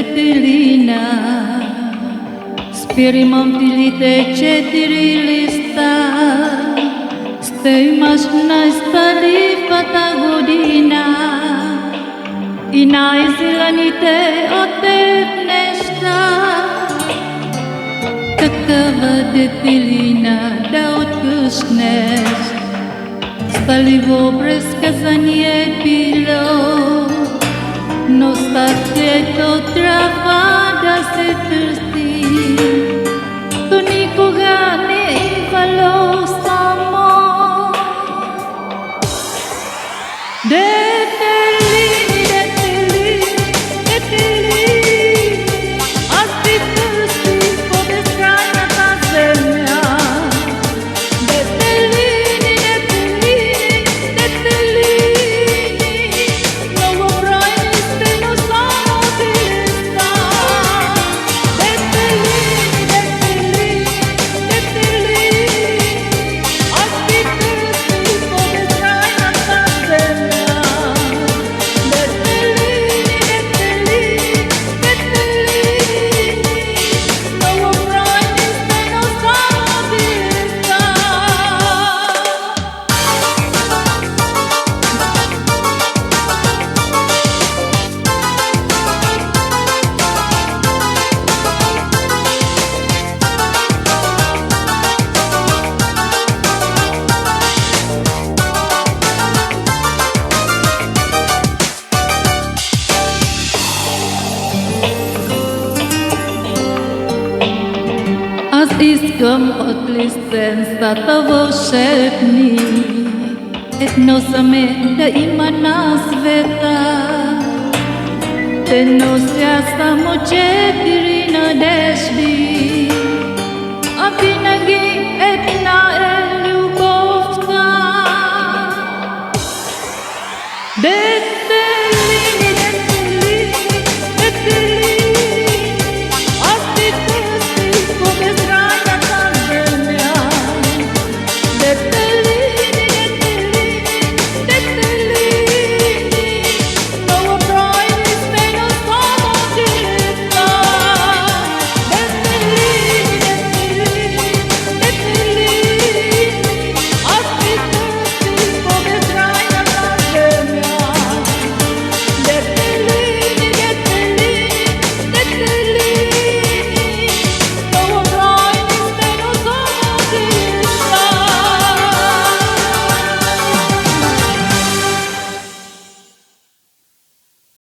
Светлина, спиримонтилите 4 листа, стоймаш най-старивата година и най-зелените от теб неща. Такава детелина да откъснеш, сталиво предсказание било, но сърцето трябва да се търси, то никога не е имало само. Детелини, детелини, детелини, аз ти търси по безкрайната земя. Детелини, детелини, детелини, многобройни сте, но само ти листа. Детелини, детелини, детелини, аз ти търси по безкрайната земя. Детелини, детелини, детелини, многобройни сте, но само ти листа. Аз искам от листенцата вълшебни едно саме да има на света. Те нося само 4 надежди